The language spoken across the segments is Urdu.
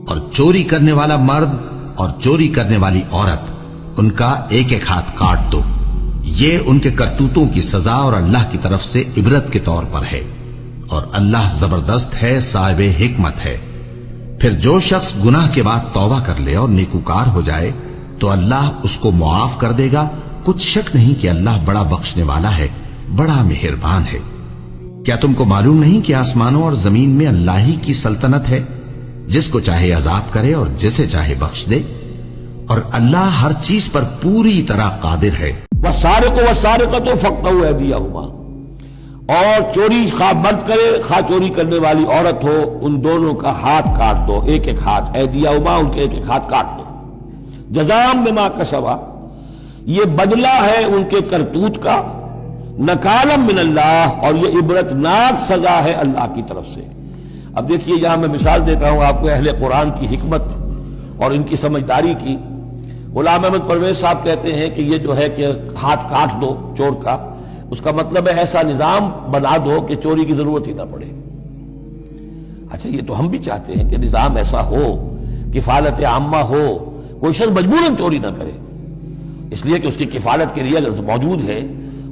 اور چوری کرنے والا مرد اور چوری کرنے والی عورت ان کا ایک ایک ہاتھ کاٹ دو، یہ ان کے کرتوتوں کی سزا اور اللہ کی طرف سے عبرت کے طور پر ہے، اور اللہ زبردست ہے، صاحب حکمت ہے۔ پھر جو شخص گناہ کے بعد توبہ کر لے اور نیکوکار ہو جائے تو اللہ اس کو معاف کر دے گا، کچھ شک نہیں کہ اللہ بڑا بخشنے والا ہے، بڑا مہربان ہے۔ کیا تم کو معلوم نہیں کہ آسمانوں اور زمین میں اللہ ہی کی سلطنت ہے، جس کو چاہے عذاب کرے اور جسے چاہے بخش دے، اور اللہ ہر چیز پر پوری طرح قادر ہے۔ والسارق والسارقۃ فاقطعوا ایدیہما، اور چوری خواہ مرد کرے خواہ چوری کرنے والی عورت ہو، ان دونوں کا ہاتھ کاٹ دو، ایک ایک ہاتھ، ایدیہما ان کے ایک ایک ہاتھ کاٹ دو۔ جزاء بما کسبا، یہ بدلہ ہے ان کے کرتوت کا، نکالا من اللہ، اور یہ عبرتناک سزا ہے اللہ کی طرف سے۔ اب دیکھیے یہاں میں مثال دیتا ہوں آپ کو اہل قرآن کی حکمت اور ان کی سمجھداری کی۔ غلام احمد پرویز صاحب کہتے ہیں کہ یہ جو ہے کہ ہاتھ کاٹ دو چور کا، اس کا مطلب ہے ایسا نظام بنا دو کہ چوری کی ضرورت ہی نہ پڑے۔ اچھا یہ تو ہم بھی چاہتے ہیں کہ نظام ایسا ہو، کفالت عامہ ہو، کوئی شخص مجبوراً چوری نہ کرے، اس لیے کہ اس کی کفالت کے لیے اگر موجود ہے،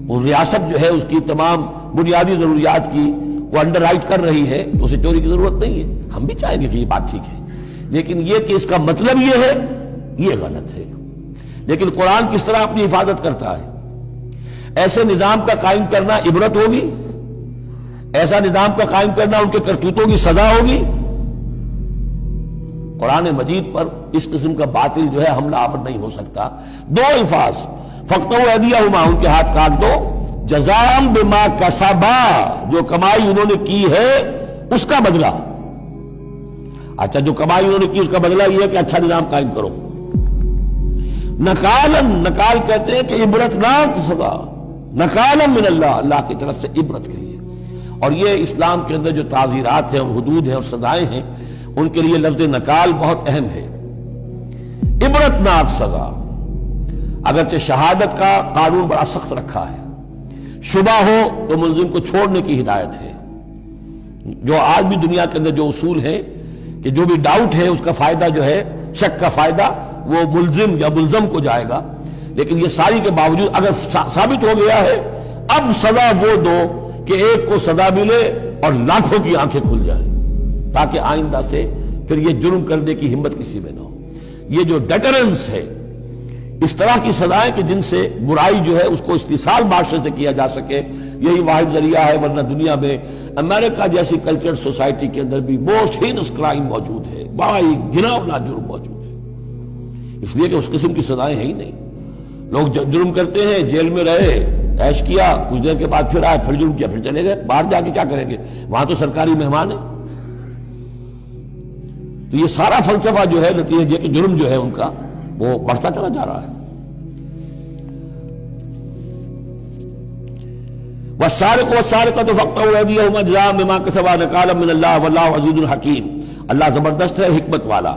وہ ریاست جو ہے اس کی تمام بنیادی ضروریات کی وہ انڈر رائٹ کر رہی ہے، تو اسے چوری کی ضرورت نہیں ہے۔ ہم بھی چاہیں گے کہ یہ بات ٹھیک ہے، لیکن یہ کہ اس کا مطلب یہ ہے، یہ غلط ہے۔ لیکن قرآن کس طرح اپنی حفاظت کرتا ہے؟ ایسے نظام کا قائم کرنا عبرت ہوگی، ایسا نظام کا قائم کرنا ان کے کرتوتوں کی سزا ہوگی۔ قرآن مجید پر اس قسم کا باطل جو ہے حملہ آور نہیں ہو سکتا۔ دو الفاظ، فاقطعوا ایدیہما ان کے ہاتھ کاٹ دو، جزاء بما کسبا جو کمائی انہوں نے کی ہے اس کا بدلہ۔ اچھا جو کمائی انہوں نے کی اس کا بدلہ یہ ہے کہ اچھا نظام قائم کرو۔ نکالن، نکال کہتے ہیں کہ عبرتناک سزا، نکالن من اللہ، اللہ کی طرف سے عبرت کے لیے۔ اور یہ اسلام کے اندر جو تعزیرات ہیں اور حدود ہیں اور سزائیں ہیں، ان کے لیے لفظ نکال بہت اہم ہے۔ عبرتناک سزا، اگرچہ شہادت کا قانون بڑا سخت رکھا ہے، شبہ ہو تو ملزم کو چھوڑنے کی ہدایت ہے۔ جو آج بھی دنیا کے اندر جو اصول ہیں کہ جو بھی ڈاؤٹ ہے اس کا فائدہ جو ہے، شک کا فائدہ وہ ملزم یا ملزم کو جائے گا، لیکن یہ ساری کے باوجود اگر ثابت ہو گیا ہے، اب سزا وہ دو کہ ایک کو سزا ملے اور لاکھوں کی آنکھیں کھل جائیں، تاکہ آئندہ سے پھر یہ جرم کرنے کی ہمت کسی میں نہ ہو۔ یہ جو ڈیٹرنس ہے، اس طرح کی سزائیں کہ جن سے برائی جو ہے اس کو استحصال معاشرے سے کیا جا سکے، یہی واحد ذریعہ ہے، ورنہ دنیا میں امریکہ جیسی کلچر سوسائٹی کے اندر بھی موسٹ ہینس کرائم موجود ہے، بڑا ہی گھناؤنا جرم موجود ہے، اس لیے کہ اس قسم کی سزائیں ہیں ہی نہیں۔ لوگ جرم کرتے ہیں، جیل میں رہے، عیش کیا، کچھ دیر کے بعد پھر آئے، پھر جرم کیا، پھر چلے گئے، باہر جا کے کیا کریں گے، وہاں تو سرکاری مہمان ہیں۔ تو یہ سارا فلسفہ جو ہے نتیجہ کہ جرم جو ہے ان کا وہ بڑھتا چلا جا رہا ہے۔ والسارق والسارقۃ فاقطعوا ایدیہما جزاء بما کسبا نکالا من اللہ واللہ عزیز حکیم، اللہ زبردست ہے، حکمت والا۔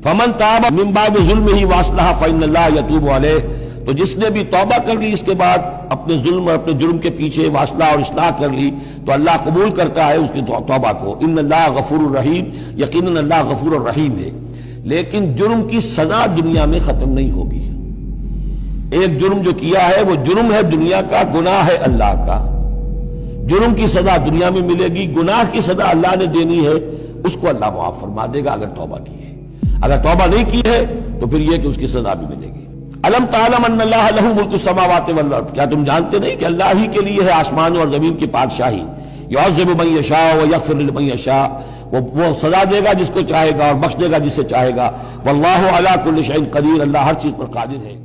فمن تاب من بعد ظلمہ واصلح فإن اللہ یتوب علیہ، تو جس نے بھی توبہ کر لی اس کے بعد اپنے ظلم اور اپنے جرم کے پیچھے واصلہ اور اصلاح کر لی، تو اللہ قبول کرتا ہے اس کی توبہ کو۔ ان اللہ غفور الرحیم، یقیناً اللہ غفور الرحیم ہے۔ لیکن جرم کی سزا دنیا میں ختم نہیں ہوگی۔ ایک جرم جو کیا ہے وہ جرم ہے دنیا کا، گناہ ہے اللہ کا۔ جرم کی سزا دنیا میں ملے گی، گناہ کی سزا اللہ نے دینی ہے، اس کو اللہ معاف فرما دے گا اگر توبہ کی ہے۔ اگر توبہ نہیں کی ہے تو پھر یہ کہ اس کی سزا بھی ملے گی۔ الم تعلم ان اللہ لہ ملک السماوات والارض، کیا تم جانتے نہیں کہ اللہ ہی کے لیے ہے آسمان اور زمین کی بادشاہی۔ یعذب من یشاء ویغفر لمن یشاء، وہ سزا دے گا جس کو چاہے گا اور بخش دے گا جسے چاہے گا۔ واللہ علی کل شیء قدیر، اللہ ہر چیز پر قادر ہے۔